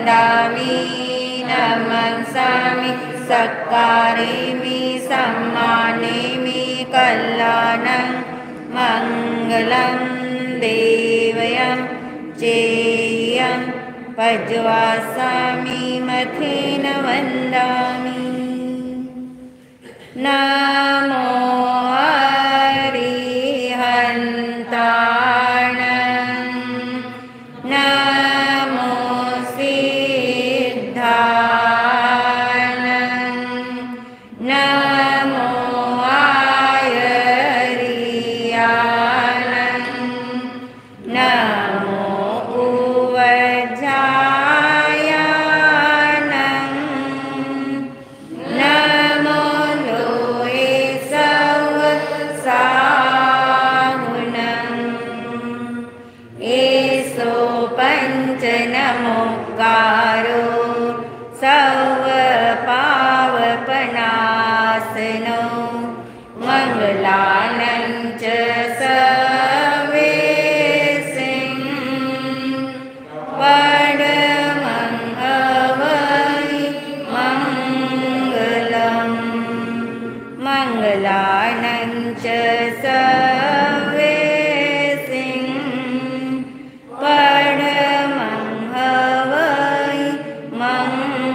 वन्दामि नमस्सामि सत्कारेमि सम्मानेमि कल्याणं मङ्गलं देवयं चेयं पज्वासामि मथेन वन्दामि नमो अरिहन्ताणं नमो सिद्धाणं नमो आयर्याणं नमो उवजायाणं नमो लोये सवसाहुनं एसो पञ्चनमोकारो सर्वपावपनाशनो मङ्गलानं च सर्वेसिं परमं हवै मङ्गलम् मङ्गलानं च सर्वेसिं परमं हवै मङ्गलम्।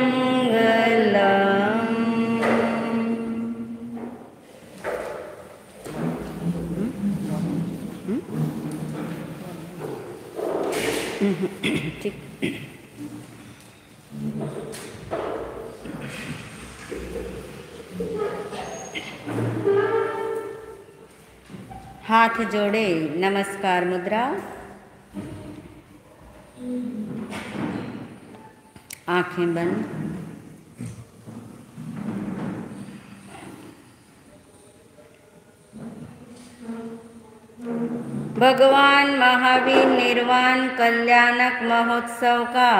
ठीक। हाथ जोड़े नमस्कार मुद्रा, आंखें बंद। भगवान महावीर निर्वाण कल्याणक महोत्सव का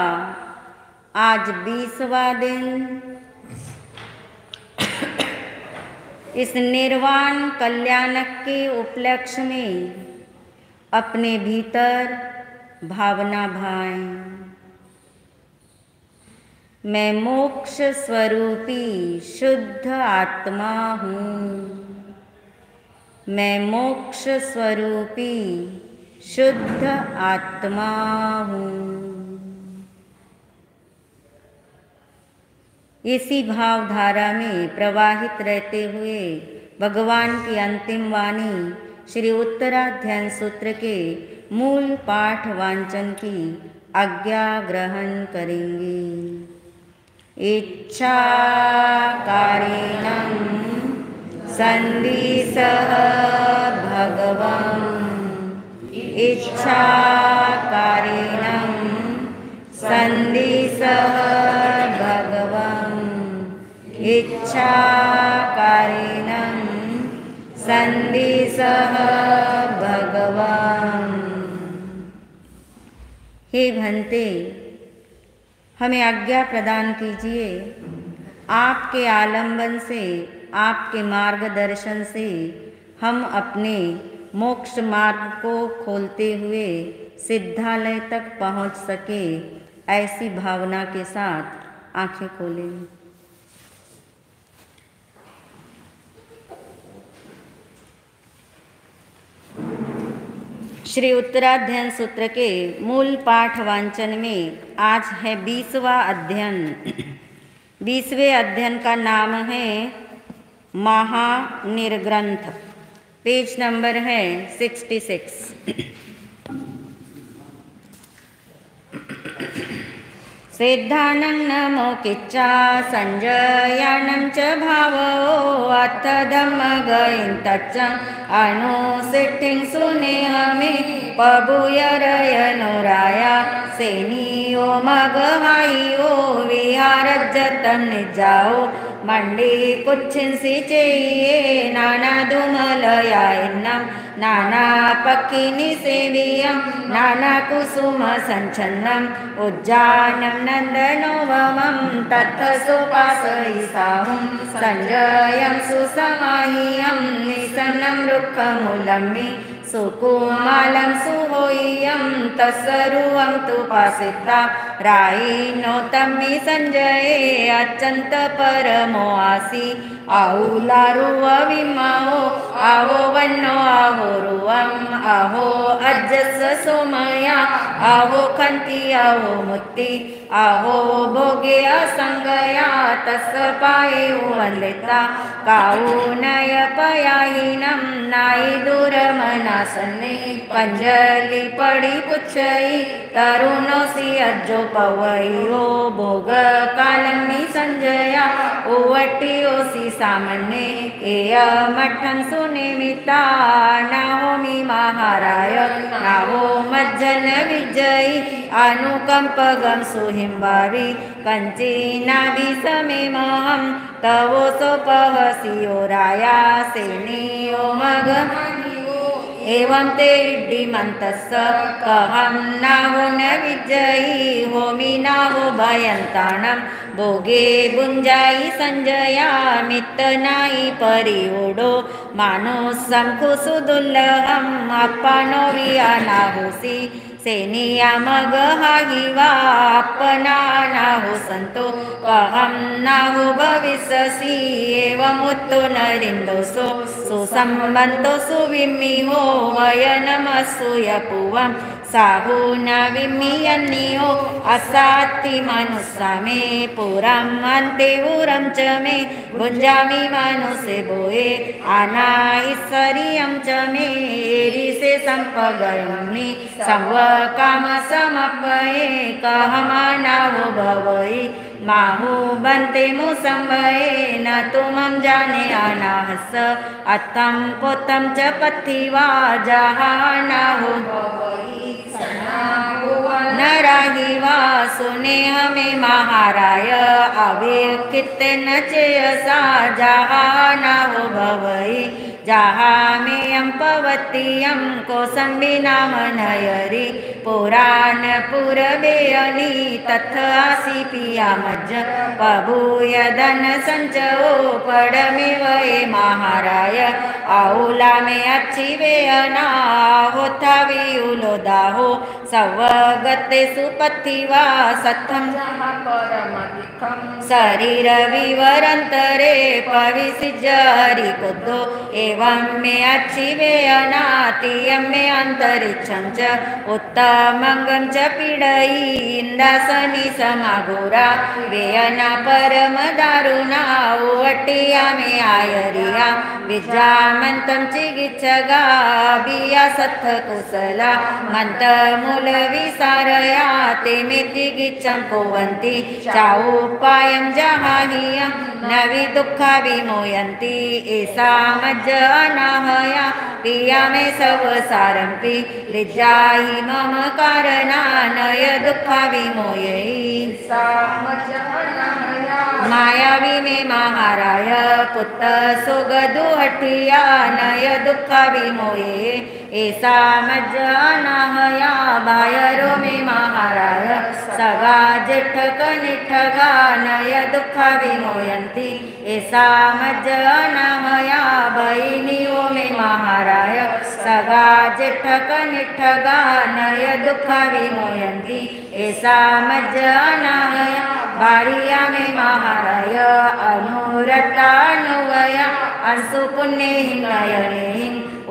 आज 20वां दिन। इस निर्वाण कल्याणक के उपलक्ष्य में अपने भीतर भावना भाएं, मैं मोक्ष स्वरूपी शुद्ध आत्मा हूँ। मैं मोक्ष स्वरूपी शुद्ध आत्मा हूँ। इसी भावधारा में प्रवाहित रहते हुए भगवान की अंतिम वाणी श्री उत्तराध्यान सूत्र के मूल पाठ वांचन की आज्ञा ग्रहण करेंगे। इच्छाकारिणं सन्दिशः भगवन् इच्छाकारिणं सन्दिशः भगवन् इच्छाकारिणं सन्दिशः भगवन्। हे भंते, हमें आज्ञा प्रदान कीजिए। आपके आलंबन से, आपके मार्गदर्शन से हम अपने मोक्ष मार्ग को खोलते हुए सिद्धालय तक पहुंच सके, ऐसी भावना के साथ आंखें खोलें। श्री उत्तराध्यान सूत्र के मूल पाठ वांचन में आज है 20वां अध्ययन। 20वें अध्ययन का नाम है महानिर्ग्रंथ। पेज नंबर है 66। सिद्धानं नमो किच्चा संजयानं च भावो अथ धम्मगयं तच्च अनुसिद्धिं सुनेहमे पबुयरयनुराया सेनियो मगहाइयो विहारजतं निजाओ मंडे कुच्छिंसी चेये नाना दुमलयान्नं नाना पक्किनी सेवियं नाना कुसुम संचन्नं उज्जानं नंदनोवमं तत्थ सुपासयिसाहुं संजयं सुसमाह्यं निसन्नं रुक्खमूलं मे सुकुमालं सुहोय्यं तत्सर्वं तु पासिता रायिनो तम्मि संजये अत्यंत परमो आसी आहुलारुव विमाओ आहो वन्नो आहो रुवम आहो अजस सोमया आहो खंती आहो मुक्ति आहो भोगे असंगया तस पाये वंदिता काऊ नय पयाहीनम नाई दूर मनासने पंजली पड़ी पुछई तरुणो सी अज्जो पवई ओ भोग कालमी संजया ओवटी ओसी सामने एय मठं सुनिमिता नाहोमी महाराय नाहो मज्जन विजयी अनुकंपगम सुहिंबावी कंची नाभि समेमहं तवो सोपहसियो राया सेनियो मगमनियो एवं ते विड्ढिमन्तस्स कहं नाहो न विजयी होमि नाहो भयन्तानं भोगे बुंजाई संजया मित्त नाई परिओडो मानुसं कुसुदुल्लहं अप्पानो विया नाहुसी सेनिया मग हागिवा अपना नाहु संतो कहं नाहु भविष्यसि एवं उत्तो नरिंदोसो सुसंबंतो सुविम्मिहो वयनमसूय पुवं साहु न विम्मियन्नियो असात्ति मनुस्सामे पुरं अन्ते उरं च मे भुञ्जामि मनुसे बोए अनाईश्वर्यं च मे एरिसे संपगयमि संव काम समपये कहमानावो भवई माहु बंते मुसंवये न तुमं जाने अनाहस अत्तं पोतं च पथिवा जहानाहो भवई नराहिवा सुने हमें महाराय अवेक्षित न चेयसा जहानाहो भवई जहा मेयं पवतीयं कौसंबी नाम नयरी पुराण पुरबेयनी तथ आसी पिया मज्ज पभूय धन संचो पड़मे वये महाराय आउला में अच्छी वेयना होता वियुलो दाहो सवगते सुपथिवा सत्थं शरीर विवरंतरे पविसिजरी कुद्धो एवं में अच्छी वेयनातियं में अंतरिक्षं च उत्तमंगं च पीडई इंदासनी समागोरा वेयना परम दारुणा ओवटिया में आयरिया विद्यामंतं चिकित्सगा बिया सत्थ कुशला मंत मूल विसारया ते मे चिकित्सं कुवन्ति चाउपायं जहाहियं नवि दुःखा विमोयन्ति एसा मज्ज अनाहया पिया मे सब सारंपि लिज्जाहि मम कारणा नय दुःखा विमोयई मायावी में महाराय पुत्त सुगदु हठिया नय दुःखा विमोये ऐसा मज्ज अनाहया बायरो में महाराय सगा जेठक निठगा नय दुःखा विमोयन्ति ऐसा मज्ज अनाहया बहिनियो में महाराय सगा जेठक निठगा नय दुःखा विमोयन्ति ऐसा मज्ज अनाहया बारिया में महाराय अनुरतानुवया अंशु पुण्य नयने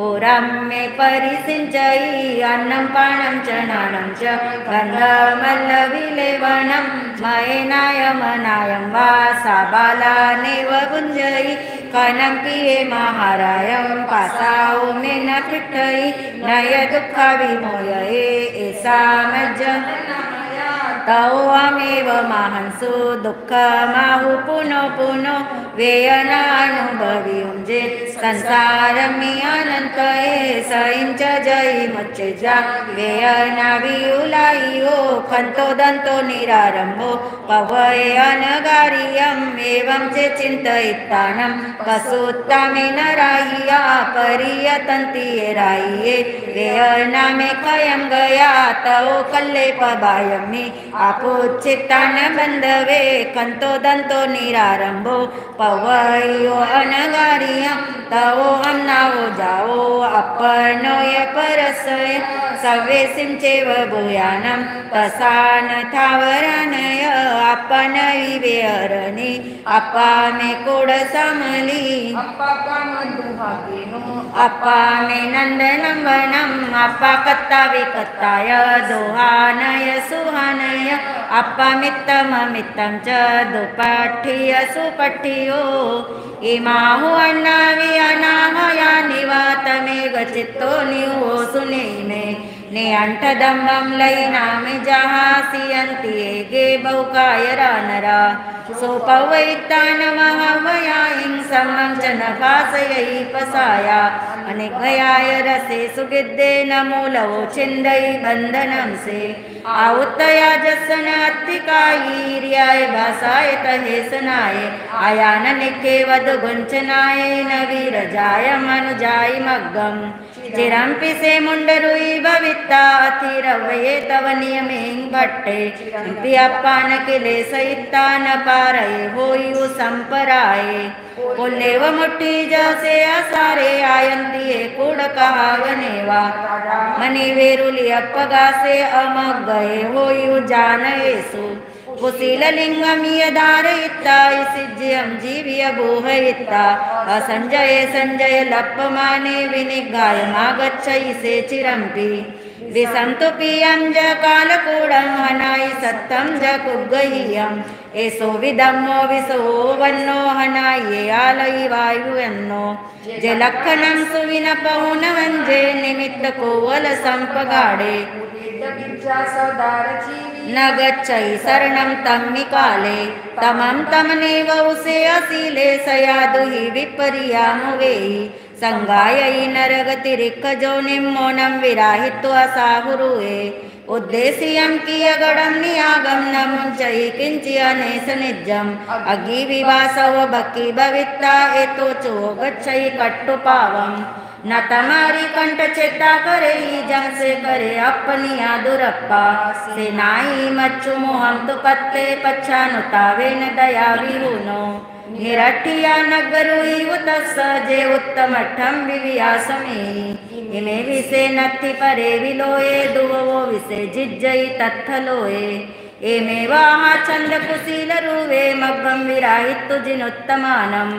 ओरं मे परिसिंचयि अन्नं पानं च नानं च गन्धमल्लविलेवनं मयेनायमनायं वा साबालानेव भुञ्जयि कनं पिये महारायं पासाओ मे न पृष्ठयि नय दुःखा विमोयये एसा मज्ज तवामेव महंसु दुःखमाहु पुनो पुनो वेयनानुभवियुञ्जे संसारमि अनन्तये सइञ्च जयि मुच्चेजा वेयना वियुलायो खन्तो दन्तो निरारम्भो पवये अनगारियम् एवं च चिन्तयित्तानं कसुत्तमे नराहिया परियतन्ति ये राहिये वेयना मे कयं गया तव कल्लेपबायमि आपोच्चित्तान बंधवे कंतो दंतो निरारंभो पवयो अनगारियं तवो अन्नावो जावो अपनोय परसय सवेसिं चेव भूयानं तसान थावरानय अपन विवेरणी अपा मे कोड समली अपा कामदुहागिनो अपा मे नंदनं वनं अपा कत्ता विकत्ताय दोहानय सुहानय अपा मित्तम मित्तं च दुपठिय सुपठियो इमाहु अन्नावि अनाहया निवातमे गचित्तो निवो सुनेमे ने अंठदम्बं लयिनामि जहासियन्ति एगे बहुकाय रानरा सोपवैत्तान महावया हिंसमं च नभासयै पसाया अनेकयाय रसे सुगिद्धे नमूलवो छिन्दयि बन्धनं से आउत्तया जसन अत्तिकायीर्याय भासाय तहेसनाय आयान निखे वद गुंचनाय नवीरजाय मनुजाय मग्गम चिरंपि से मुंडरुई भविता अथिरवये तव नियमें भट्टे चिरंपि अपान किले सहिता न पारये होयु संपराये पुल्लेव मुट्ठी जसे असारे आयंतिये कूड़ कहावनेवा मनी वेरुली अपगासे अमग्गये होयु जानयेसु कुशीललिंगम यदारयिता सिज्यं जीव्य भूहयिता असंजय संजय लप्पमाने विनिगायमागच्छयि से चिरंपि विसंतु पियं ज कालकूडं हनायि सत्तं ज कुग्गय्यं एसो विदम्मो विसो वन्नो हनाये आलयि वायुयन्नो जलक्षणं सुविनपौनवंजे निमित्त कोवल संपगाडे न गच्छै शरणं तम्मिकाले तमं तमनेव उसे असीले सयादुहि विपर्यामुवेहि संगायै नरगतिरिक्कजो निम्मोनं विराहित्वा साहुरुहे उद्देश्यं कियगडं नियागं न मुञ्चै किञ्चि अनेस निज्जम् अग्गिविवासव बक्की भवित्ता एतो चो गच्छै कट्टुपावम् न तमारी कंठ चेता करे जंग से करे अपनी आदुरप्पा से नाई मच्चु मोहम तो पत्ते पच्छानुतावे न दया विहुनो निरठिया नगरुई उतस जे उत्तमठम विवियासमे इमे विसे नत्थि परे विलोये दुवो विसे जिज्जई तत्थलोये एमे वाहा चंद कुशील रुवे मग्गम विराहित्तु जिनुत्तमानम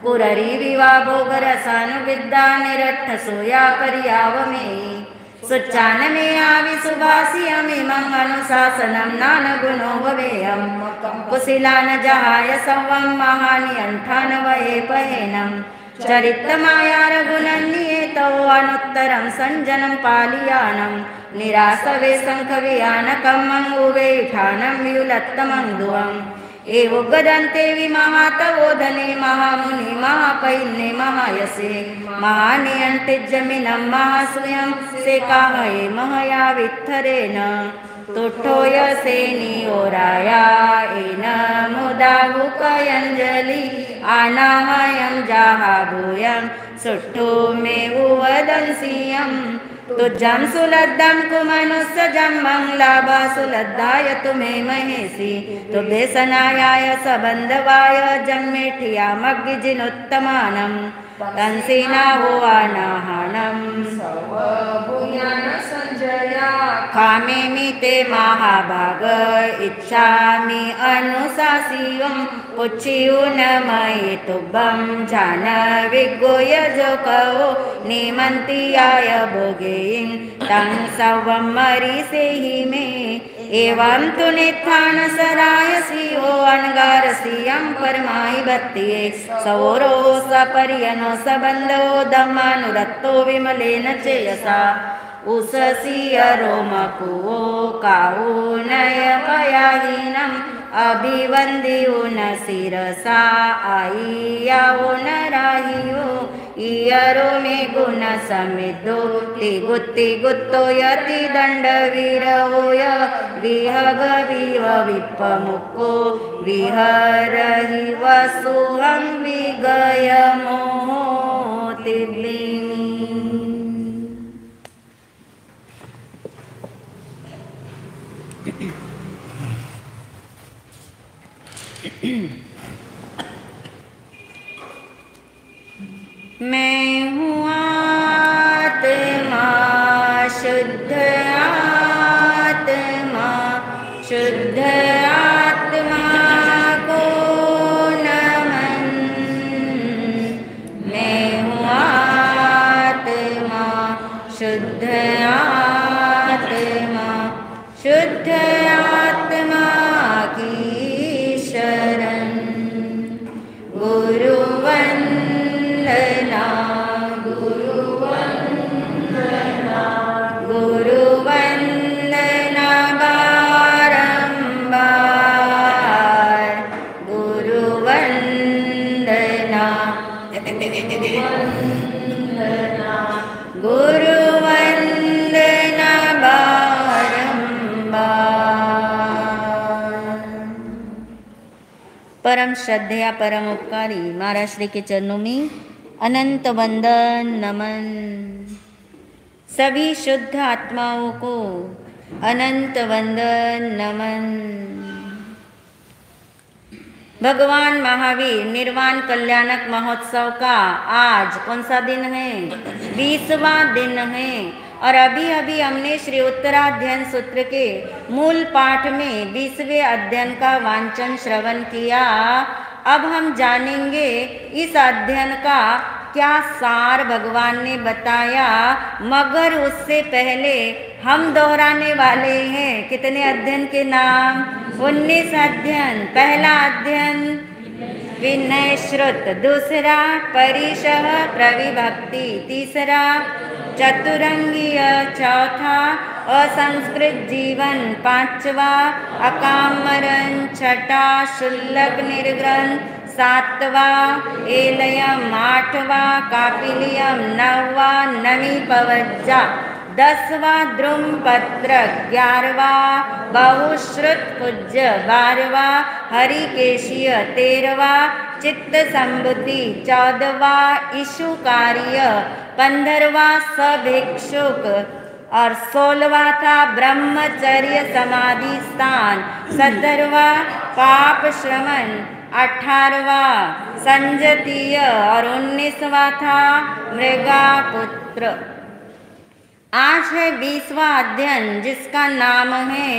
कुररी विवा भोगरसानुविद्या निरट्ठ सोया पर्यावमेयी सुच्चान में आवि सुभाषियमिमं अनुशासनं नान गुणो भवेयं कुशिलान जहाय संवं महानि अंठान वये पहेनं चरित्रमाया रघुनन्येतो अनुत्तरं संजनं पालियानं निरासवे शंखवियानकं मंगुवे ठानं व्युलत्तमं दुवम् एवोगदन्ते विमहातवोधने महामुनि महापैन्ने महायसे महानियन्तिजमिनं महासूयं सेकाहये महया वित्थरेण तुठोयसेनि ओराया एन मुदाहुकयञ्जलि आनाहयं जाहाभूयं सुट्ठो मे उवदंसियं तुज्जं सुलद्धं कुमनुस्सजं मंगलाभा सुलद्धाय तुमे महेशी तुभे सनायाय सबंधवाय जन्मेठिया मग्गिजिनुत्तमानं तंसीना वो आनाहानं कामे मिते महाभाग इच्छामि अनुशासियं पुच्छियुन मयि तुभं जानविगोय जो कहो निमंतियाय भोगें तं सवं मरीसेहि मे एवं तु नित्थान सराय श्रियो अनगारसियं परमाहि भक्तिये सौरो सपर्यनो सबंधो धम्मानुरक्तो विमलेन चेयसा उससीय रोमकुवो काऊनय पयाहीनम् अभिवंदियो न शिरसा आइयाओ न राहियो इयरो में गुण समिद्धो तिगुत्ति गुत्तो यति दंड वीरवोय विहग विव विपमुक्को विहरहि वसुहं विगय मोतिब्लिनी। शुद्ध आत्मा शुद्ध आत्मा को नमन। मैं हूँ आत्मा शुद्ध आत्मा शुद्ध आत्मा की शरण। गुरु वंदना गुरु वंदना गुरु वंदना बारंबार गुरु वंदना गुरु वंदना बारंबार। परम श्रद्धेय परम उपकारी महाराज श्री के चरणों में अनंत वंदन नमन। सभी शुद्ध आत्माओं को अनंत वंदन नमन। भगवान महावीर निर्वाण कल्याणक महोत्सव का आज कौन सा दिन है? 20वां दिन है। और अभी अभी हमने श्री उत्तराध्ययन सूत्र के मूल पाठ में 20वें अध्ययन का वांचन श्रवण किया। अब हम जानेंगे इस अध्ययन का क्या सार भगवान ने बताया, मगर उससे पहले हम दोहराने वाले हैं कितने अध्ययन के नाम? 19 अध्ययन। पहला अध्ययन विनय श्रुत, दूसरा परिशः प्रविभक्ति, तीसरा चतुरंगीय, चौथा असंस्कृत जीवन, पांचवा अकामरण, छठा शुल्लक निर्ग्रंथ, सातवा एलयम, आठवा कापिलियम, नववा नमी पवज्जा, 10वां द्रुमपत्र, 11वां बहुश्रुत पूज्य, 12वां हरिकेशीय, 13वां चित्त संबुद्धि, 14वां ईशुकार्य, 15वां सभिक्षुक और 16वां था ब्रह्मचर्य समाधि स्थान, 17वां पाप श्रमण, 18वां संजतीय और 19वां था मृगापुत्र। आज है 20वां अध्ययन जिसका नाम है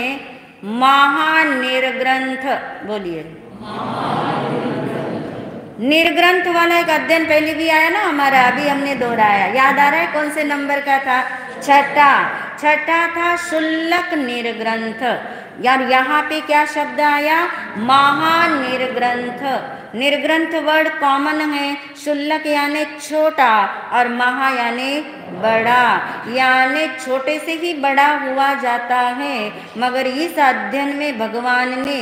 महानिर्ग्रंथ। बोलिए। निर्ग्रंथ वाला एक अध्ययन पहले भी आया ना हमारा, अभी हमने दोहराया। याद आ रहा है कौन से नंबर का था? छठा था शुल्लक निर्ग्रंथ। यार यहाँ पे क्या शब्द आया? महानिर्ग्रंथ। निर्ग्रंथ वर्ड कॉमन है। शुल्लक यानी छोटा और महा यानी बड़ा, यानी छोटे से ही बड़ा हुआ जाता है। मगर इस अध्ययन में भगवान ने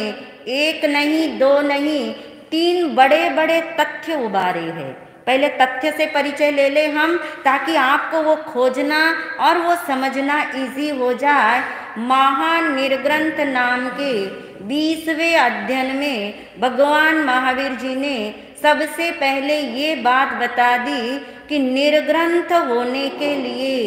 एक नहीं, दो नहीं, 3 बड़े बड़े तथ्य उभारे हैं। पहले तथ्य से परिचय ले ले हम, ताकि आपको वो खोजना और वो समझना इजी हो जाए। महानिर्ग्रंथ नाम के 20वें अध्ययन में भगवान महावीर जी ने सबसे पहले ये बात बता दी कि निर्ग्रंथ होने के लिए,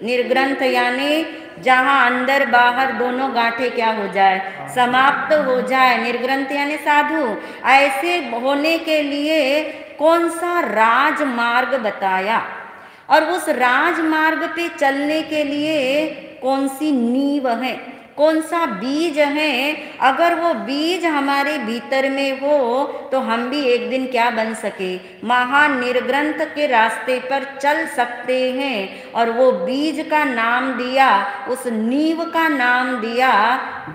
निर्ग्रंथ यानी जहाँ अंदर बाहर दोनों गांठे क्या हो जाए? समाप्त हो जाए। निर्ग्रंथ यानी साधु। ऐसे होने के लिए कौन सा राजमार्ग बताया, और उस राजमार्ग पे चलने के लिए कौन सी नींव है, कौन सा बीज है। अगर वो बीज हमारे भीतर में हो तो हम भी एक दिन क्या बन सके? महानिर्ग्रंथ के रास्ते पर चल सकते हैं। और वो बीज का नाम दिया, उस नींव का नाम दिया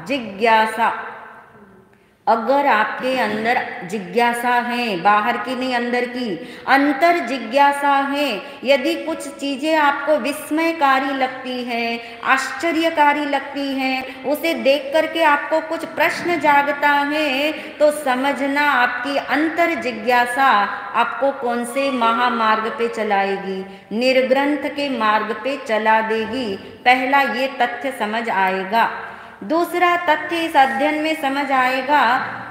जिज्ञासा। अगर आपके अंदर जिज्ञासा है, बाहर की नहीं अंदर की, अंतर जिज्ञासा है, यदि कुछ चीज़ें आपको विस्मयकारी लगती है, आश्चर्यकारी लगती हैं, उसे देख करके आपको कुछ प्रश्न जागता है, तो समझना आपकी अंतर जिज्ञासा आपको कौन से महामार्ग पे चलाएगी? निर्ग्रंथ के मार्ग पे चला देगी। पहला ये तथ्य समझ आएगा। दूसरा तथ्य इस अध्ययन में समझ आएगा।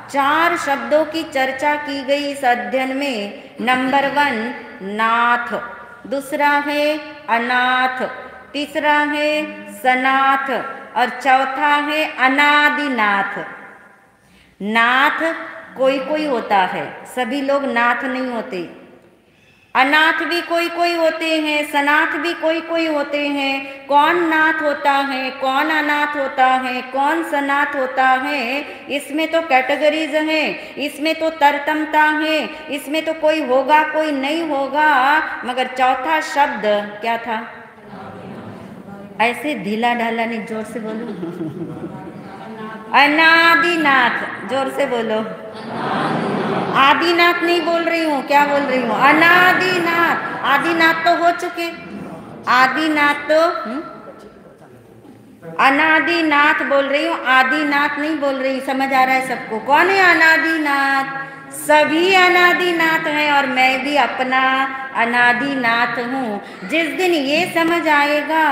4 शब्दों की चर्चा की गई इस अध्ययन में। नंबर 1 नाथ, दूसरा है अनाथ, तीसरा है सनाथ और चौथा है अनादिनाथ। नाथ कोई कोई होता है, सभी लोग नाथ नहीं होते। अनाथ भी कोई कोई होते हैं, सनाथ भी कोई कोई होते हैं। कौन नाथ होता है, कौन अनाथ होता है, कौन सनाथ होता है, इसमें तो कैटेगरीज हैं, इसमें तो तरतमता है, इसमें तो कोई होगा कोई नहीं होगा। मगर चौथा शब्द क्या था? ऐसे ढीला ढाला नहीं, जोर से बोलो। अनादिनाथ, जोर से बोलो। आदिनाथ नहीं बोल रही हूँ, क्या बोल रही हूँ? अनादिनाथ। आदिनाथ तो हो चुके, आदिनाथ तो अनादिनाथ बोल रही हूँ, आदिनाथ नहीं बोल रही। समझ आ रहा है सबको? कौन है अनादिनाथ? सभी अनादिनाथ हैं और मैं भी अपना अनादिनाथ हूँ। जिस दिन ये समझ आएगा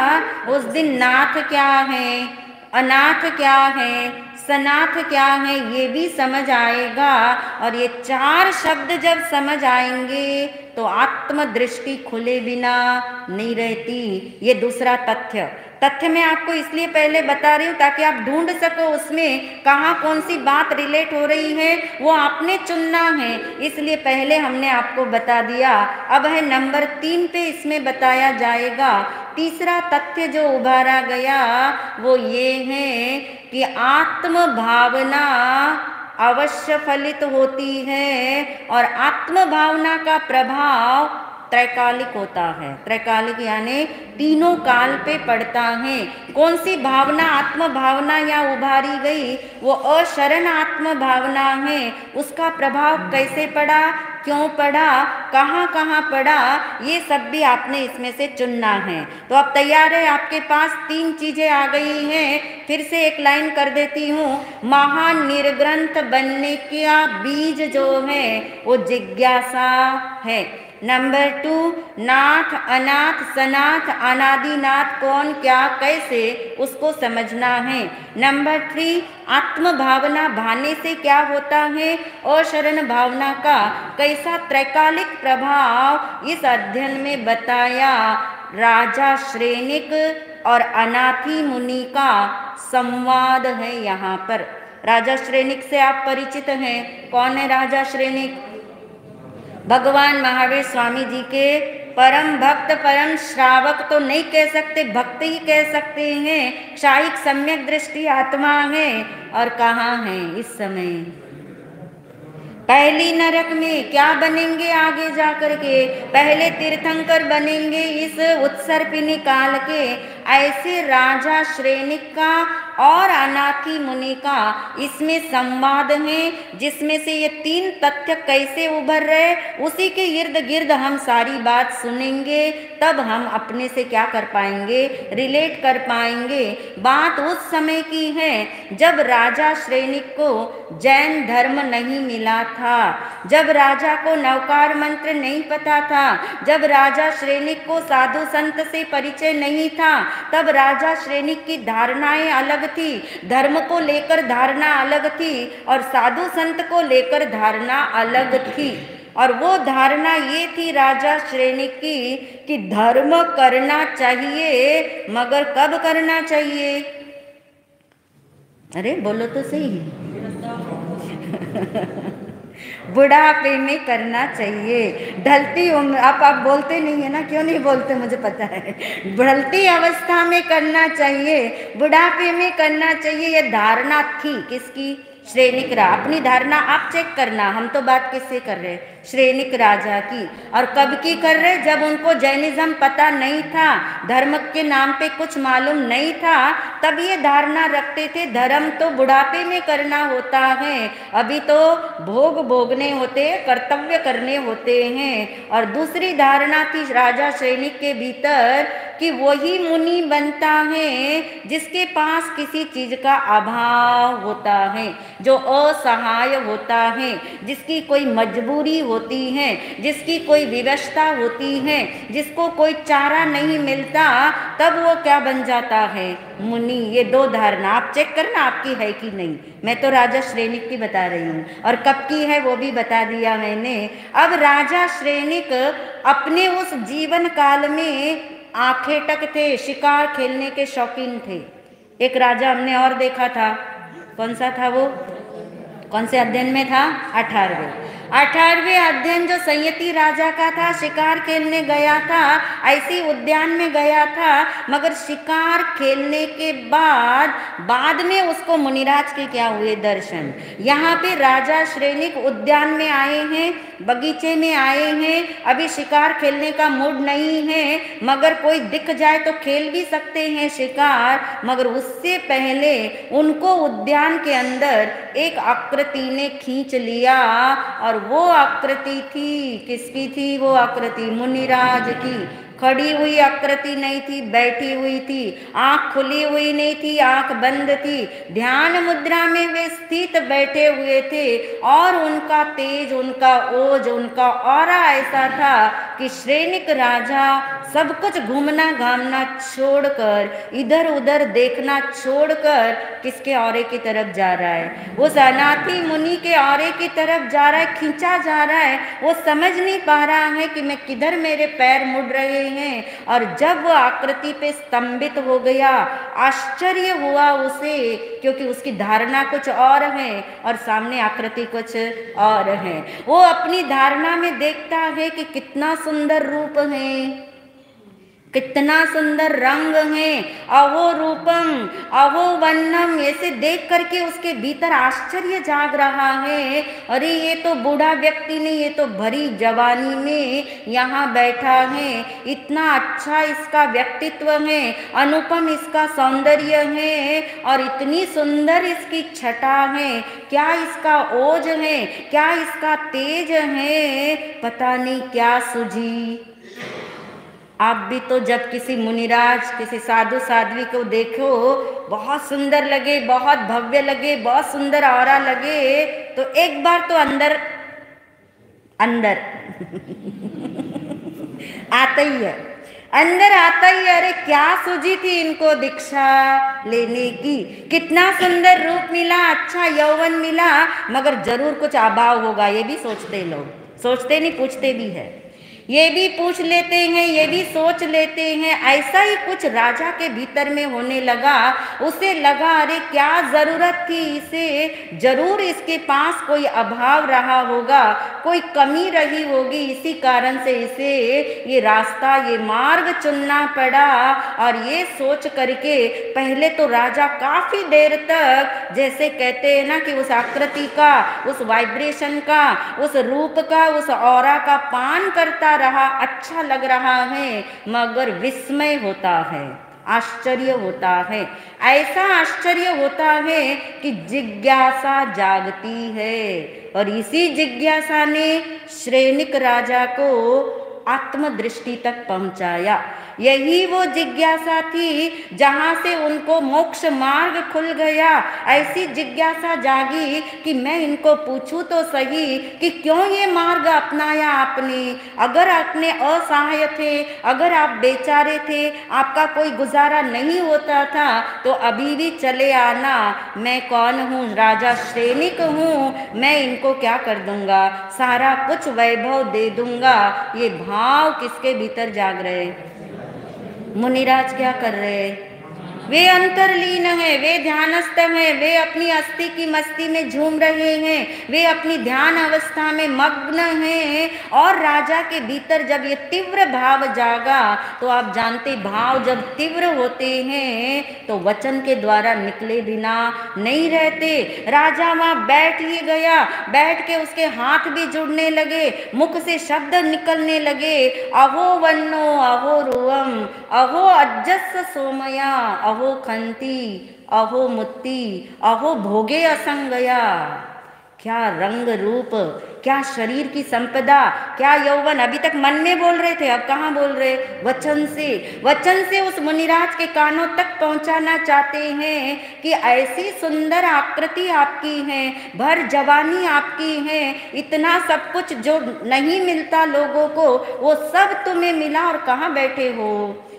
उस दिन नाथ क्या है, अनाथ क्या है, सनाथ क्या है, ये भी समझ आएगा। और ये चार शब्द जब समझ आएंगे तो आत्मदृष्टि खुले बिना नहीं रहती। ये दूसरा तथ्य मैं आपको इसलिए पहले बता रही हूँ ताकि आप ढूंढ सको उसमें कहाँ कौन सी बात रिलेट हो रही है, वो आपने चुनना है। इसलिए पहले हमने आपको बता दिया। अब है नंबर 3 पे, इसमें बताया जाएगा। तीसरा तथ्य जो उभारा गया वो ये है कि आत्म भावना अवश्य फलित होती है और आत्म भावना का प्रभाव त्रैकालिक होता है। त्रैकालिक यानी तीनों काल पे पड़ता है। कौन सी भावना आत्म भावना या उभारी गई? वो अशरण आत्म भावना है। उसका प्रभाव कैसे पड़ा, क्यों पड़ा, कहाँ कहाँ पड़ा, ये सब भी आपने इसमें से चुनना है। तो अब तैयार है? आपके पास 3 चीजें आ गई हैं। फिर से एक लाइन कर देती हूँ। महानिर्ग्रंथ बनने का बीज जो है वो जिज्ञासा है। नंबर 2, नाथ अनाथ सनाथ अनादिनाथ कौन क्या कैसे, उसको समझना है। नंबर 3, आत्म भावना भाने से क्या होता है, अशरण भावना का कैसा त्रैकालिक प्रभाव इस अध्ययन में बताया। राजा श्रेणिक और अनाथी मुनि का संवाद है यहाँ पर। राजा श्रेणिक से आप परिचित हैं। कौन है राजा श्रेणिक? भगवान महावीर स्वामी जी के परम भक्त, परम श्रावक तो नहीं कह सकते, भक्त ही कह सकते हैं। क्षायिक सम्यक दृष्टि आत्मा है। और कहाँ है इस समय? पहली नरक में। क्या बनेंगे आगे जा कर के? पहले तीर्थंकर बनेंगे इस उत्सर्पिणी काल के। ऐसे राजा श्रेणिक का और अनाथी मुनि का इसमें संवाद है, जिसमें से ये 3 तथ्य कैसे उभर रहे उसी के इर्द गिर्द हम सारी बात सुनेंगे। तब हम अपने से क्या कर पाएंगे, रिलेट कर पाएंगे। बात उस समय की है जब राजा श्रेणिक को जैन धर्म नहीं मिला था, जब राजा को नवकार मंत्र नहीं पता था, जब राजा श्रेणिक को साधु संत से परिचय नहीं था, तब राजा श्रेणिक की धारणाएं अलग थी, धर्म को लेकर धारणा अलग थी और साधु संत को लेकर धारणा अलग थी। और वो धारणा ये थी राजा श्रेणिक की कि धर्म करना चाहिए, मगर कब करना चाहिए? अरे बोलो तो सही। बुढ़ापे में करना चाहिए। ढलती उम्र, आप बोलते नहीं है ना, क्यों नहीं बोलते मुझे पता है। ढलती अवस्था में करना चाहिए, बुढ़ापे में करना चाहिए, ये धारणा थी किसकी? श्रेणिक अपनी धारणा आप चेक करना। हम तो बात किससे कर रहे हैं? श्रेणिक राजा की। और कब की कर रहे? जब उनको जैनिज्म पता नहीं था, धर्म के नाम पे कुछ मालूम नहीं था, तब ये धारणा रखते थे धर्म तो बुढ़ापे में करना होता है, अभी तो भोग भोगने होते, कर्तव्य करने होते हैं। और दूसरी धारणा थी राजा श्रेणिक के भीतर कि वही मुनि बनता है जिसके पास किसी चीज का अभाव होता है, जो असहाय होता है, जिसकी कोई मजबूरी होती है, जिसकी कोई विवशता होती है, जिसको कोई चारा नहीं मिलता, तब वो क्या बन जाता है? मुनि। ये 2 धारणा आप चेक करना आपकी है कि नहीं। मैं तो राजा श्रेणिक की बता रही हूँ और कब की है वो भी बता दिया मैंने। अब राजा श्रेणिक अपने उस जीवन काल में आखेटक थे, शिकार खेलने के शौकीन थे। एक राजा हमने और देखा था, कौन सा था वो? कौन से अध्ययन में था? 18वें। 18वें अध्ययन जो संयति राजा का था, शिकार खेलने गया था, ऐसी उद्यान में गया था, मगर शिकार खेलने के बाद में उसको मुनिराज के क्या हुए दर्शन। यहाँ पे राजा श्रेनिक उद्यान में आए हैं, बगीचे में आए हैं, अभी शिकार खेलने का मूड नहीं है, मगर कोई दिख जाए तो खेल भी सकते हैं शिकार, मगर उससे पहले उनको उद्यान के अंदर एक आकृति ने खींच लिया, और वो आकृति थी, किसकी थी वो आकृति? मुनिराज की। खड़ी हुई आकृति नहीं थी, बैठी हुई थी, आंख खुली हुई नहीं थी, आंख बंद थी, ध्यान मुद्रा में वे स्थित बैठे हुए थे, और उनका तेज, उनका ओज, उनका ऑरा ऐसा था कि श्रेनिक राजा सब कुछ घूमना घामना छोड़कर, इधर उधर देखना छोड़कर किसके औरे की तरफ जा रहा है? उस अनाथी मुनि के औरे की तरफ जा रहा है, खींचा जा रहा है। वो समझ नहीं पा रहा है कि मैं किधर मेरे पैर मुड़ रहे हैं। और जब वो आकृति पे स्तंभित हो गया, आश्चर्य हुआ उसे, क्योंकि उसकी धारणा कुछ और है और सामने आकृति कुछ और है। वो अपनी धारणा में देखता है कि कितना सुंदर रूप है, कितना सुंदर रंग है, अहो रूपम अहो वर्णम, ऐसे देख करके उसके भीतर आश्चर्य जाग रहा है। अरे ये तो बूढ़ा व्यक्ति नहीं, ये तो भरी जवानी में यहाँ बैठा है, इतना अच्छा इसका व्यक्तित्व है, अनुपम इसका सौंदर्य है, और इतनी सुंदर इसकी छटा है, क्या इसका ओज है, क्या इसका तेज है, पता नहीं क्या सूझी। आप भी तो जब किसी मुनिराज, किसी साधु साध्वी को देखो, बहुत सुंदर लगे, बहुत भव्य लगे, बहुत सुंदर ऑरा लगे, तो एक बार तो अंदर अंदर आता ही है, अंदर आता ही, अरे क्या सूझी थी इनको दीक्षा लेने की, कितना सुंदर रूप मिला, अच्छा यौवन मिला, मगर जरूर कुछ अभाव होगा, ये भी सोचते लोग, सोचते नहीं पूछते भी है, ये भी पूछ लेते हैं, ये भी सोच लेते हैं। ऐसा ही कुछ राजा के भीतर में होने लगा। उसे लगा अरे क्या जरूरत थी इसे, जरूर इसके पास कोई अभाव रहा होगा, कोई कमी रही होगी, इसी कारण से इसे ये रास्ता, ये मार्ग चुनना पड़ा। और ये सोच करके पहले तो राजा काफी देर तक, जैसे कहते हैं ना कि उस आकृति का, उस वाइब्रेशन का, उस रूप का, उस ऑरा का पान करता रहा, अच्छा लग रहा है, मगर विस्मय होता है, आश्चर्य होता है, ऐसा आश्चर्य होता है कि जिज्ञासा जागती है। और इसी जिज्ञासा ने श्रेनिक राजा को आत्मदृष्टि तक पहुंचाया। यही वो जिज्ञासा थी जहाँ से उनको मोक्ष मार्ग खुल गया। ऐसी जिज्ञासा जागी कि मैं इनको पूछूं तो सही कि क्यों ये मार्ग अपनाया आपने। अगर आपने असहाय थे, अगर आप बेचारे थे, आपका कोई गुजारा नहीं होता था, तो अभी भी चले आना। मैं कौन हूँ? राजा श्रेनिक हूँ। मैं इनको क्या कर दूंगा? सारा कुछ वैभव दे दूंगा। ये भाव किसके भीतर जाग रहे? मुनिराज क्या कर रहे? वे अंतर्लीन है, वे ध्यानस्थ हैं, वे अपनी अस्थि की मस्ती में झूम रहे हैं, वे अपनी ध्यान अवस्था में मग्न हैं। और राजा के भीतर जब ये तीव्र भाव जागा, तो आप जानते भाव जब तीव्र होते हैं तो वचन के द्वारा निकले बिना नहीं रहते। राजा वहाँ बैठ ही गया, बैठ के उसके हाथ भी जुड़ने लगे, मुख से शब्द निकलने लगे, अहो वन्नो अहो रुवम अहो अज्जस सोमया अहो खंती अहो मुत्ती अहो भोगे असंगया। क्या रंग रूप, क्या शरीर की संपदा, क्या यौवन। अभी तक मन में बोल रहे थे, अब कहाँ बोल रहे? वचन से। वचन से उस मुनिराज के कानों तक पहुंचाना चाहते हैं कि ऐसी सुंदर आकृति आपकी है, भर जवानी आपकी है, इतना सब कुछ जो नहीं मिलता लोगों को, वो सब तुम्हें मिला और कहाँ बैठे हो?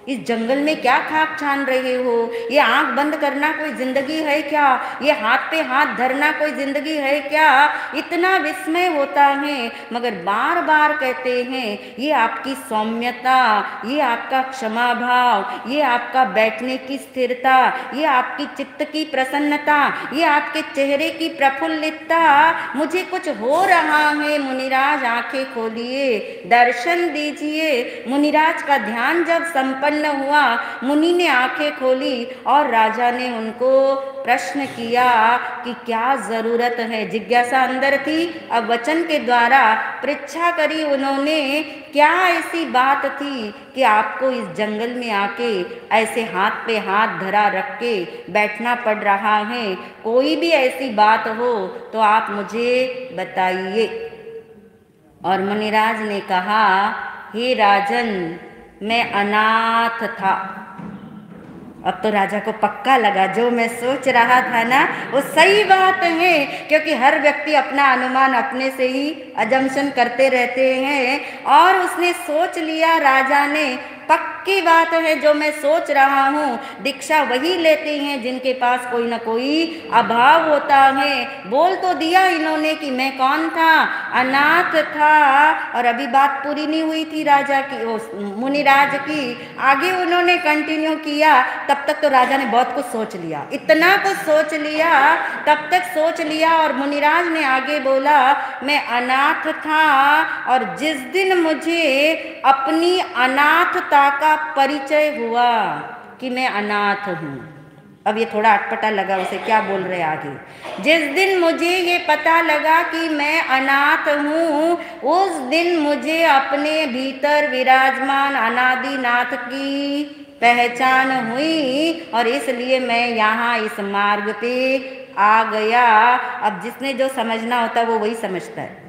इस जंगल में क्या खाक छान रहे हो? ये आंख बंद करना कोई जिंदगी है क्या? ये हाथ पे हाथ धरना कोई जिंदगी है क्या? इतना विस्मय होता है, मगर बार बार कहते हैं ये आपकी सौम्यता, ये आपका क्षमा भाव, ये आपका बैठने की स्थिरता, ये आपकी चित्त की प्रसन्नता, ये आपके चेहरे की प्रफुल्लितता, मुझे कुछ हो रहा है। मुनिराज आंखें खोलिए, दर्शन दीजिए। मुनिराज का ध्यान जब संपन्न हुआ, मुनि ने आंखें खोली और राजा ने उनको प्रश्न किया कि क्या जरूरत है। जिज्ञासा अंदर थी, अब वचन के द्वारा परीक्षा करी उन्होंने, क्या ऐसी बात थी कि आपको इस जंगल में आके ऐसे हाथ पे हाथ धरा रख के बैठना पड़ रहा है? कोई भी ऐसी बात हो तो आप मुझे बताइए। और मुनिराज ने कहा, हे राजन, मैं अनाथ था। अब तो राजा को पक्का लगा जो मैं सोच रहा था ना वो सही बात है, क्योंकि हर व्यक्ति अपना अनुमान अपने से ही अजम्पशन करते रहते हैं। और उसने सोच लिया, राजा ने, पक्की बात है जो मैं सोच रहा हूँ। दीक्षा वही लेते हैं जिनके पास कोई ना कोई अभाव होता है। बोल तो दिया इन्होंने कि मैं कौन था, अनाथ था। और अभी बात पूरी नहीं हुई थी राजा की, मुनिराज की। आगे उन्होंने कंटिन्यू किया। तब तक तो राजा ने बहुत कुछ सोच लिया, इतना कुछ सोच लिया, तब तक सोच लिया। और मुनिराज ने आगे बोला, मैं अनाथ था और जिस दिन मुझे अपनी अनाथता का परिचय हुआ कि मैं अनाथ हूँ। अब ये थोड़ा अटपटा लगा उसे, क्या बोल रहे आगे। जिस दिन मुझे ये पता लगा कि मैं अनाथ हूँ, उस दिन मुझे अपने भीतर विराजमान अनादिनाथ की पहचान हुई और इसलिए मैं यहाँ इस मार्ग पे आ गया। अब जिसने जो समझना होता है वो वही समझता है।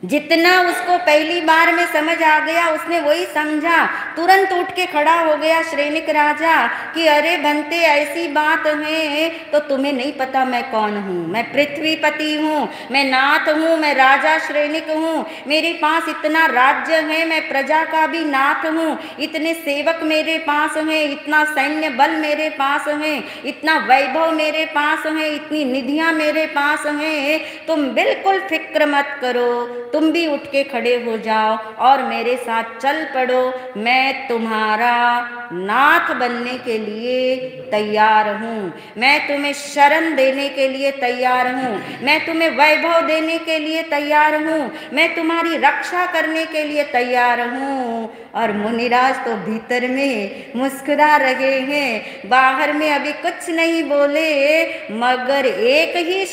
जितना उसको पहली बार में समझ आ गया उसने वही समझा। तुरंत उठ के खड़ा हो गया श्रेनिक राजा कि अरे बनते, ऐसी बात है तो तुम्हें नहीं पता मैं कौन हूँ? मैं पृथ्वीपति हूँ, मैं नाथ हूँ, मैं राजा श्रेनिक हूँ। मेरे पास इतना राज्य है, मैं प्रजा का भी नाथ हूँ। इतने सेवक मेरे पास हैं, इतना सैन्य बल मेरे पास है, इतना वैभव मेरे पास है, इतनी निधियाँ मेरे पास हैं। तुम बिल्कुल फिक्र मत करो, तुम भी उठ के खड़े हो जाओ और मेरे साथ चल पड़ो। मैं तुम्हारा नाथ बनने के लिए तैयार हूँ, मैं तुम्हें शरण देने के लिए तैयार हूँ, मैं तुम्हें वैभव देने के लिए तैयार हूँ, मैं तुम्हारी रक्षा करने के लिए तैयार हूँ। और मुनिराज तो भीतर में मुस्कुरा रहे हैं, बाहर में अभी कुछ नहीं बोले, मगर एक ही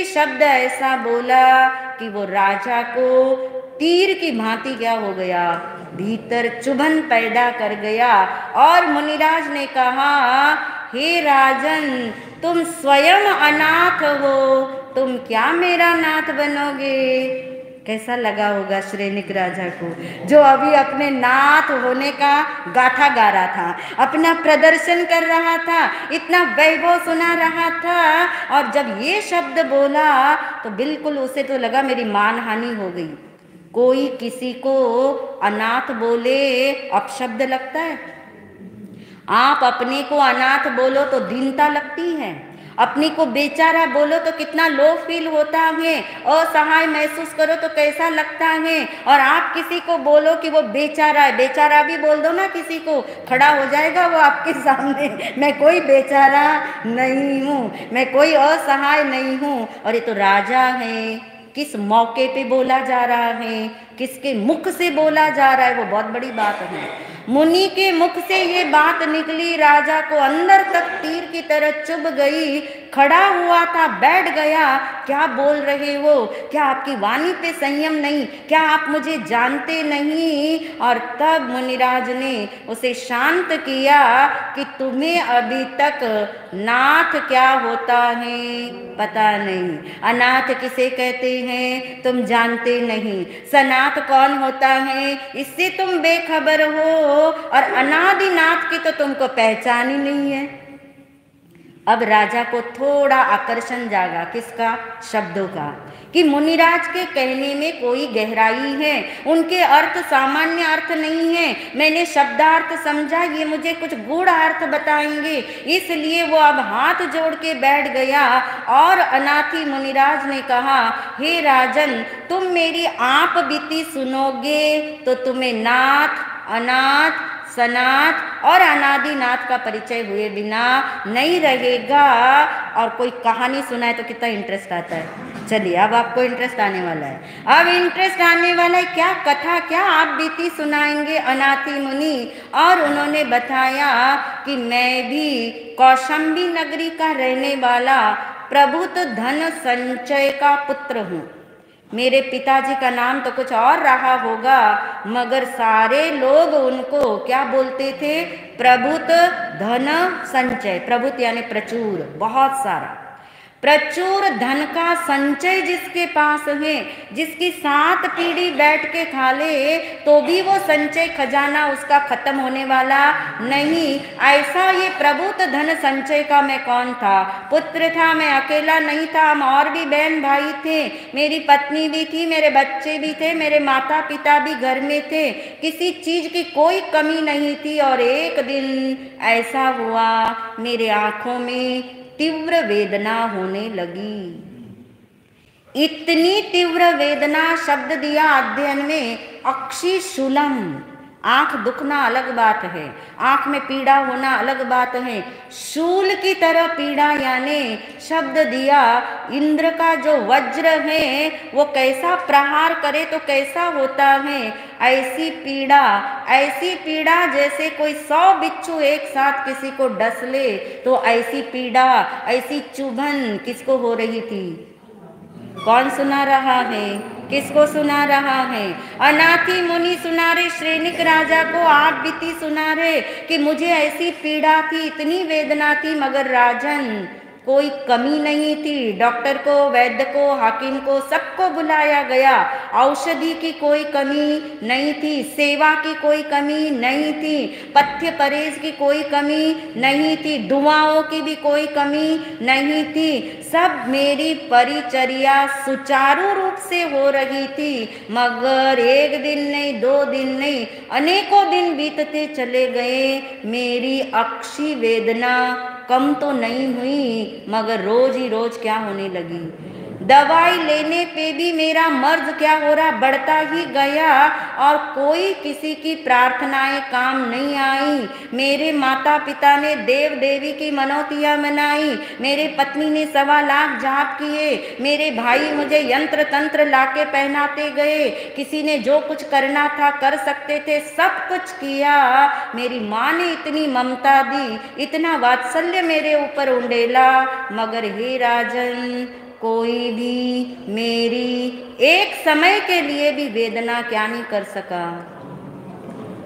शब्द ऐसा बोला कि वो राजा को तीर की भांति क्या हो गया, भीतर चुभन पैदा कर गया। और मुनिराज ने कहा, हे राजन, तुम स्वयं अनाथ हो, तुम क्या मेरा नाथ बनोगे? कैसा लगा होगा श्रेनिक राजा को, जो अभी अपने नाथ होने का गाथा गा रहा था, अपना प्रदर्शन कर रहा था, इतना वैभव सुना रहा था। और जब ये शब्द बोला तो बिल्कुल उसे तो लगा मेरी मानहानि हो गई। कोई किसी को अनाथ बोले अपशब्द लगता है? आप अपने को अनाथ बोलो तो दीनता लगती है, अपनी को बेचारा बोलो तो कितना लो फील होता है, असहाय महसूस करो तो कैसा लगता है। और आप किसी को बोलो कि वो बेचारा है, बेचारा भी बोल दो ना किसी को, खड़ा हो जाएगा वो आपके सामने, मैं कोई बेचारा नहीं हूँ, मैं कोई असहाय नहीं हूँ। और ये तो राजा है, किस मौके पे बोला जा रहा है, किसके मुख से बोला जा रहा है, वो बहुत बड़ी बात है। मुनि के मुख से ये बात निकली, राजा को अंदर तक तीर की तरह चुभ गई। खड़ा हुआ था, बैठ गया, क्या बोल रहे हो? क्या आपकी वाणी पे संयम नहीं? क्या आप मुझे जानते नहीं? और तब मुनिराज ने उसे शांत किया कि तुम्हें अभी तक नाथ क्या होता है पता नहीं, अनाथ किसे कहते हैं तुम जानते नहीं, सनाथ कौन होता है इससे तुम बेखबर हो, और अनादिनाथ की तो तुमको पहचान ही नहीं है। अब राजा को थोड़ा आकर्षण जागा, किसका? शब्दों का, कि मुनिराज के कहने में कोई गहराई है, उनके अर्थ सामान्य अर्थ नहीं है, मैंने शब्दार्थ समझा, ये मुझे कुछ गूढ़ अर्थ बताएंगे। इसलिए वो अब हाथ जोड़ के बैठ गया और अनाथी मुनिराज ने कहा, हे राजन, तुम मेरी आप बीती सुनोगे तो तुम्हें नाथ, अनाथ, सनाथ और अनादिनाथ का परिचय हुए बिना नहीं रहेगा। और कोई कहानी सुनाए तो कितना इंटरेस्ट आता है। चलिए, अब आपको इंटरेस्ट आने वाला है। अब इंटरेस्ट आने वाला है, क्या कथा, क्या आप बीती सुनाएंगे अनाथी मुनि। और उन्होंने बताया कि मैं भी कौशंबी नगरी का रहने वाला प्रभुत धन संचय का पुत्र हूँ। मेरे पिताजी का नाम तो कुछ और रहा होगा, मगर सारे लोग उनको क्या बोलते थे? प्रभुत धन संचय। प्रभुत यानी प्रचुर, बहुत सारा, प्रचुर धन का संचय जिसके पास है, जिसकी 7 पीढ़ी बैठ के खा ले तो भी वो संचय खजाना उसका खत्म होने वाला नहीं। ऐसा ये प्रभुत धन संचय का मैं कौन था? पुत्र था, मैं अकेला नहीं था, हम और भी बहन भाई थे, मेरी पत्नी भी थी, मेरे बच्चे भी थे, मेरे माता पिता भी घर में थे, किसी चीज की कोई कमी नहीं थी। और एक दिन ऐसा हुआ, मेरे आंखों में तीव्र वेदना होने लगी। इतनी तीव्र वेदना, शब्द दिया अध्ययन में अक्षिशूलम। आंख दुखना अलग बात है, आंख में पीड़ा होना अलग बात है, शूल की तरह पीड़ा, यानी शब्द दिया इंद्र का जो वज्र है वो कैसा प्रहार करे तो कैसा होता है, ऐसी पीड़ा जैसे कोई 100 बिच्छू एक साथ किसी को डस ले तो ऐसी पीड़ा, ऐसी चुभन किसको हो रही थी? कौन सुना रहा है? किसको सुना रहा है? अनाथी मुनि सुना रहे श्रेणिक राजा को, आप बीती सुना रहे कि मुझे ऐसी पीड़ा थी, इतनी वेदना थी, मगर राजन कोई कमी नहीं थी। डॉक्टर को, वैद्य को, हाकिम को, सबको बुलाया गया, औषधि की कोई कमी नहीं थी, सेवा की कोई कमी नहीं थी, पथ्य परहेज की कोई कमी नहीं थी, दुआओं की भी कोई कमी नहीं थी। सब मेरी परिचर्या सुचारू रूप से हो रही थी, मगर एक दिन नहीं, 2 दिन नहीं, अनेकों दिन बीतते चले गए, मेरी अक्षी वेदना कम तो नहीं हुई, मगर रोज ही रोज क्या होने लगी? दवाई लेने पे भी मेरा मर्ज क्या हो रहा? बढ़ता ही गया और कोई किसी की प्रार्थनाएं काम नहीं आई। मेरे माता पिता ने देव देवी की मनौतियां मनाई, मेरे पत्नी ने 1.25 लाख जाप किए, मेरे भाई मुझे यंत्र तंत्र लाके पहनाते गए, किसी ने जो कुछ करना था कर सकते थे, सब कुछ किया। मेरी माँ ने इतनी ममता दी, इतना वात्सल्य मेरे ऊपर उंडेला, मगर हे राजन, कोई भी मेरी एक समय के लिए भी वेदना क्या नहीं कर सका?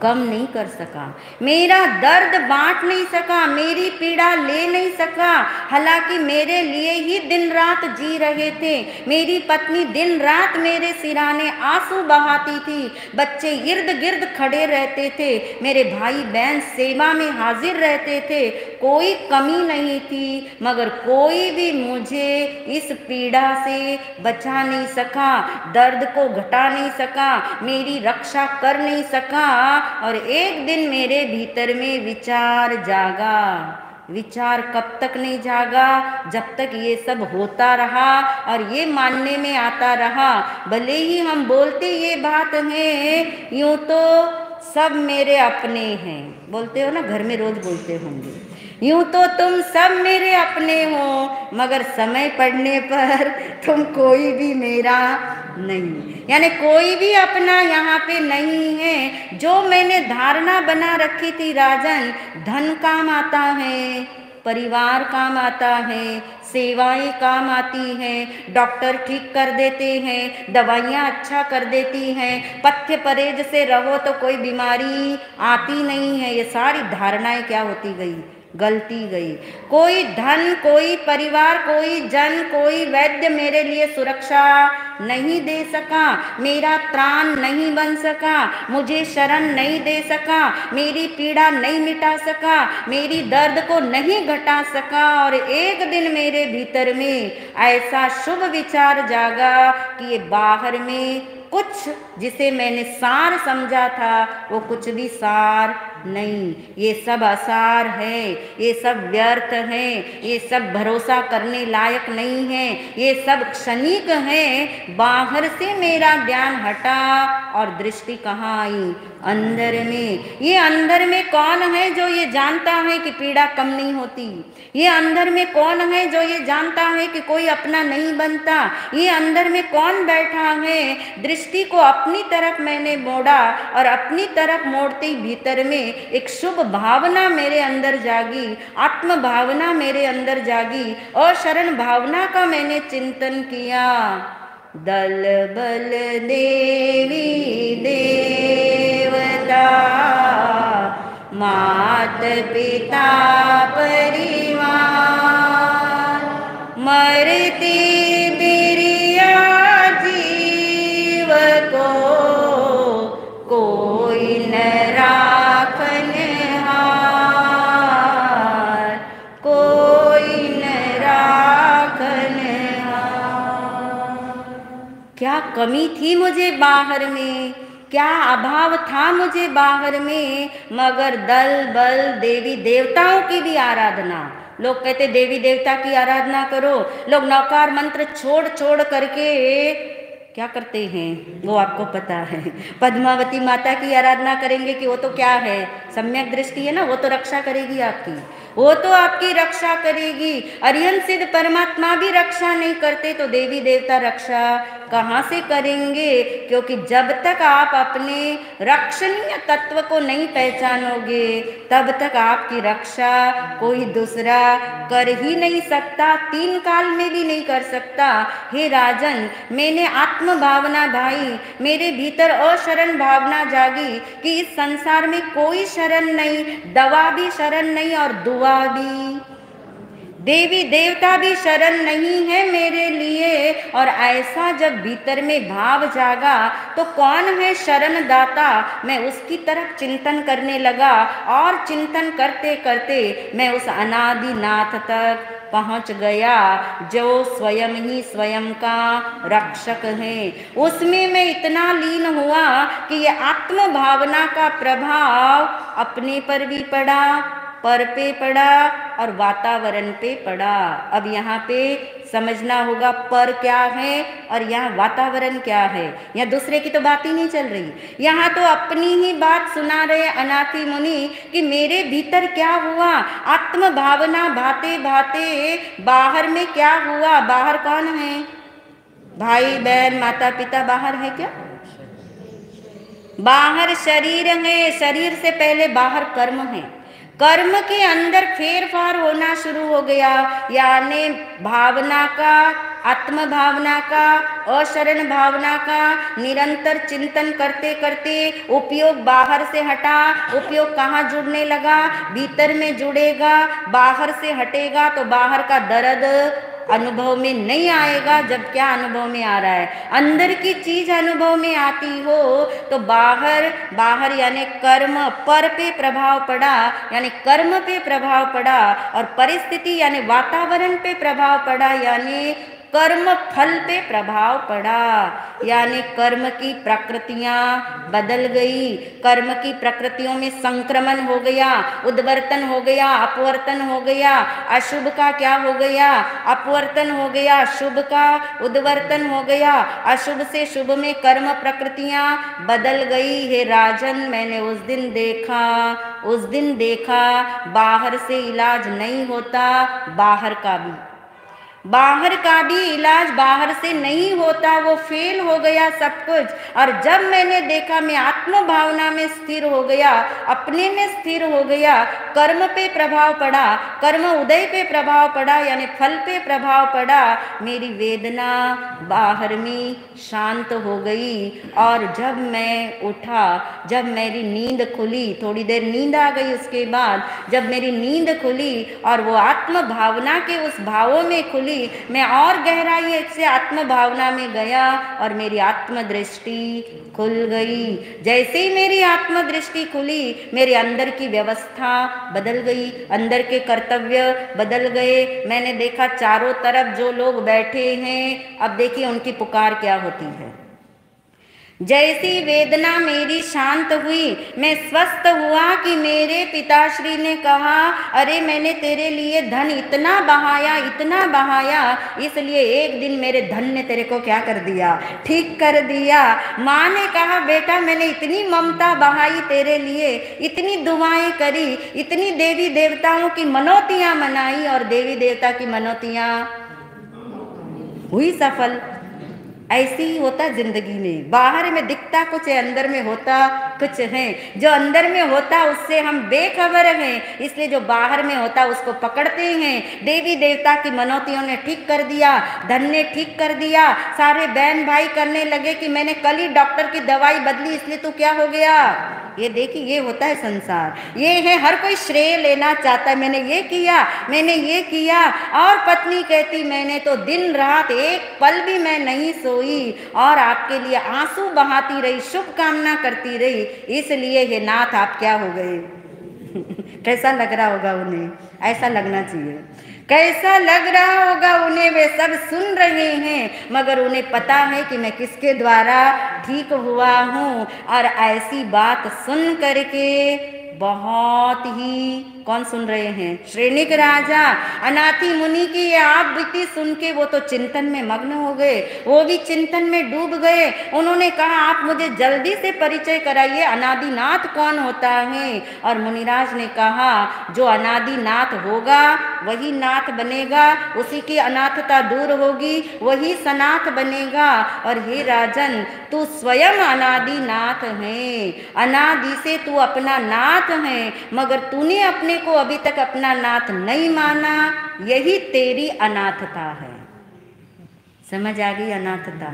कम नहीं कर सका, मेरा दर्द बांट नहीं सका, मेरी पीड़ा ले नहीं सका। हालांकि मेरे लिए ही दिन रात जी रहे थे, मेरी पत्नी दिन रात मेरे सिराने आंसू बहाती थी, बच्चे इर्द गिर्द खड़े रहते थे, मेरे भाई बहन सेवा में हाजिर रहते थे, कोई कमी नहीं थी, मगर कोई भी मुझे इस पीड़ा से बचा नहीं सका, दर्द को घटा नहीं सका, मेरी रक्षा कर नहीं सका। और एक दिन मेरे भीतर में विचार जागा। विचार कब तक नहीं जागा? जब तक ये सब होता रहा और ये मानने में आता रहा, भले ही हम बोलते ये बात है, यूं तो सब मेरे अपने हैं, बोलते हो ना, घर में रोज बोलते होंगे, यूं तो तुम सब मेरे अपने हो, मगर समय पड़ने पर तुम कोई भी मेरा नहीं, यानी कोई भी अपना यहाँ पे नहीं है। जो मैंने धारणा बना रखी थी राजन, धन काम आता है, परिवार काम आता है, सेवाएं काम आती हैं, डॉक्टर ठीक कर देते हैं, दवाइयाँ अच्छा कर देती हैं, पथ्य परहेज से रहो तो कोई बीमारी आती नहीं है, ये सारी धारणाएं क्या होती गई? गलती गई। कोई धन, कोई परिवार, कोई जन, कोई वैद्य मेरे लिए सुरक्षा नहीं दे सका, मेरा त्राण नहीं बन सका, मुझे शरण नहीं दे सका, मेरी पीड़ा नहीं मिटा सका, मेरी दर्द को नहीं घटा सका। और एक दिन मेरे भीतर में ऐसा शुभ विचार जागा कि ये बाहर में कुछ जिसे मैंने सार समझा था वो कुछ भी सार नहीं, ये सब असार है, ये सब व्यर्थ है, ये सब भरोसा करने लायक नहीं है, ये सब क्षणिक है। बाहर से मेरा ध्यान हटा और दृष्टि कहाँ आई? अंदर में। ये अंदर में कौन है जो ये जानता है कि पीड़ा कम नहीं होती? ये अंदर में कौन है जो ये जानता है कि कोई अपना नहीं बनता? ये अंदर में कौन बैठा है? दृष्टि को अपनी तरफ मैंने मोड़ा और अपनी तरफ मोड़ते ही भीतर में एक शुभ भावना मेरे अंदर जागी, आत्म भावना मेरे अंदर जागी और शरण भावना का मैंने चिंतन किया। दल बल देवी देवता, मात पिता परिवार, मरती बिरिया जीव को कोई न राखनहार, कोई न राखनहार। क्या कमी थी मुझे बाहर में, क्या अभाव था मुझे बाहर में, मगर दल बल देवी देवताओं की भी आराधना। लोग कहते देवी देवता की आराधना करो, लोग नौकार मंत्र छोड़ छोड़ करके क्या करते हैं वो आपको पता है। पद्मावती माता की आराधना करेंगे कि वो तो क्या है, सम्यक दृष्टि है ना, वो तो रक्षा करेगी आपकी, वो तो आपकी रक्षा करेगी। अरिहंत सिद्ध परमात्मा भी रक्षा नहीं करते तो देवी देवता रक्षा कहाँ से करेंगे? क्योंकि जब तक आप अपने रक्षणीय तत्व को नहीं पहचानोगे तब तक आपकी रक्षा कोई दूसरा कर ही नहीं सकता, 3 काल में भी नहीं कर सकता। हे राजन, मैंने आत्म भावना भाई, मेरे भीतर अशरण भावना जागी कि इस संसार में कोई शरण नहीं, दवा भी शरण नहीं और दुआ भी, देवी देवता भी शरण नहीं है मेरे लिए। और ऐसा जब भीतर में भाव जागा तो कौन है शरण दाता, मैं उसकी तरफ चिंतन करने लगा और चिंतन करते करते मैं उस अनादि नाथ तक पहुंच गया जो स्वयं ही स्वयं का रक्षक है। उसमें मैं इतना लीन हुआ कि ये आत्म भावना का प्रभाव अपने पर भी पड़ा, पर पे पड़ा और वातावरण पे पड़ा। अब यहाँ पे समझना होगा पर क्या है और यहाँ वातावरण क्या है। यहाँ दूसरे की तो बात ही नहीं चल रही, यहाँ तो अपनी ही बात सुना रहे अनाथी मुनि कि मेरे भीतर क्या हुआ। आत्म भावना भाते भाते बाहर में क्या हुआ। बाहर कौन है? भाई बहन माता पिता बाहर है क्या? बाहर शरीर है, शरीर से पहले बाहर कर्म है। कर्म के अंदर फेरफार होना शुरू हो गया, यानी भावना का, आत्म भावना का, अशरण भावना का निरंतर चिंतन करते करते उपयोग बाहर से हटा, उपयोग कहाँ जुड़ने लगा? भीतर में जुड़ेगा। बाहर से हटेगा तो बाहर का दर्द अनुभव में नहीं आएगा। जब क्या अनुभव में आ रहा है? अंदर की चीज अनुभव में आती हो तो बाहर यानी कर्म पर पे प्रभाव पड़ा, यानी कर्म पे प्रभाव पड़ा, और परिस्थिति यानी वातावरण पे प्रभाव पड़ा, यानी कर्म फल पे प्रभाव पड़ा, यानी कर्म की प्रकृतियां बदल गई। कर्म की प्रकृतियों में संक्रमण हो गया, उद्वर्तन हो गया, अपवर्तन हो गया। अशुभ का क्या हो गया? अपवर्तन हो गया। शुभ का उद्वर्तन हो गया। अशुभ से शुभ में कर्म प्रकृतियां बदल गई। हे राजन, मैंने उस दिन देखा बाहर से इलाज नहीं होता, बाहर का भी। बाहर का भी इलाज बाहर से नहीं होता, वो फेल हो गया सब कुछ। और जब मैंने देखा मैं आत्म भावना में स्थिर हो गया, अपने में स्थिर हो गया, कर्म पे प्रभाव पड़ा, कर्म उदय पे प्रभाव पड़ा, यानी फल पे प्रभाव पड़ा, मेरी वेदना बाहर में शांत हो गई। और जब मैं उठा, जब मेरी नींद खुली, थोड़ी देर नींद आ गई, उसके बाद जब मेरी नींद खुली और वो आत्म भावना के उस भावों में खुली, मैं और गहराई से आत्म भावना में गया और मेरी आत्म दृष्टि खुल गई। जैसे ही मेरी आत्म दृष्टि खुली, मेरे अंदर की व्यवस्था बदल गई, अंदर के कर्तव्य बदल गए। मैंने देखा चारों तरफ जो लोग बैठे हैं, अब देखिए उनकी पुकार क्या होती है। जैसी वेदना मेरी शांत हुई, मैं स्वस्थ हुआ कि मेरे पिताश्री ने कहा, अरे मैंने तेरे लिए धन इतना बहाया, इतना बहाया, इसलिए एक दिन मेरे धन ने तेरे को क्या कर दिया, ठीक कर दिया। माँ ने कहा, बेटा मैंने इतनी ममता बहाई तेरे लिए, इतनी दुआएं करी, इतनी देवी देवताओं की मनौतियाँ मनाई, और देवी देवता की मनौतियाँ हुई सफल। ऐसे ही होता जिंदगी में, बाहर में दिखता कुछ है, अंदर में होता कुछ है। जो अंदर में होता उससे हम बेखबर हैं, इसलिए जो बाहर में होता उसको पकड़ते हैं। देवी देवता की मनौतियों ने ठीक कर दिया, धन ने ठीक कर दिया, सारे बहन भाई करने लगे कि मैंने कल ही डॉक्टर की दवाई बदली, इसलिए तू क्या हो गया। ये देखिए, ये होता है संसार, ये है हर कोई श्रेय लेना चाहता है, मैंने ये किया, मैंने ये किया। और पत्नी कहती, मैंने तो दिन रात एक पल भी मैं नहीं सोई और आपके लिए आंसू बहाती रही, शुभकामना करती रही, इसलिए हे नाथ आप क्या हो गए। कैसा लग रहा होगा उन्हें, ऐसा लगना चाहिए। कैसा लग रहा होगा उन्हें, वे सब सुन रहे हैं, मगर उन्हें पता है कि मैं किसके द्वारा ठीक हुआ हूँ। और ऐसी बात सुन करके बहुत ही, कौन सुन रहे हैं, श्रेणिक राजा अनाथि मुनि की ये आप बीती सुन के वो तो चिंतन में मग्न हो गए, वो भी चिंतन में डूब गए। उन्होंने कहा, आप मुझे जल्दी से परिचय कराइए, अनादिनाथ कौन होता है। और मुनिराज ने कहा, जो अनादिनाथ होगा वही नाथ बनेगा, उसी की अनाथता दूर होगी, वही सनाथ बनेगा। और हे राजन, तू स्वयं अनादिनाथ है, अनादि से तू अपना नाथ है, मगर तूने अपने को अभी तक अपना नाथ नहीं माना, यही तेरी अनाथता है। समझ आ गई अनाथता,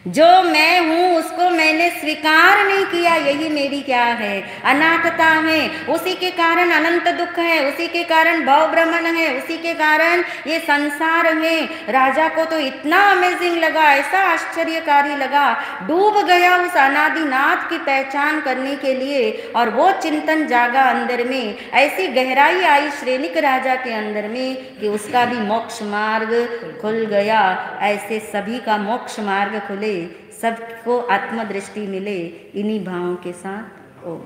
जो मैं हूँ उसको मैंने स्वीकार नहीं किया, यही मेरी क्या है, अनाथता है। उसी के कारण अनंत दुख है, उसी के कारण भव भ्रमण है, उसी के कारण ये संसार है। राजा को तो इतना अमेजिंग लगा, ऐसा आश्चर्यकारी लगा, डूब गया उस अनादिनाथ की पहचान करने के लिए। और वो चिंतन जागा अंदर में, ऐसी गहराई आई श्रेणिक राजा के अंदर में कि उसका भी मोक्ष मार्ग खुल गया। ऐसे सभी का मोक्ष मार्ग खुले, सबको आत्मदृष्टि मिले, इन्हीं भावों के साथ। ओम।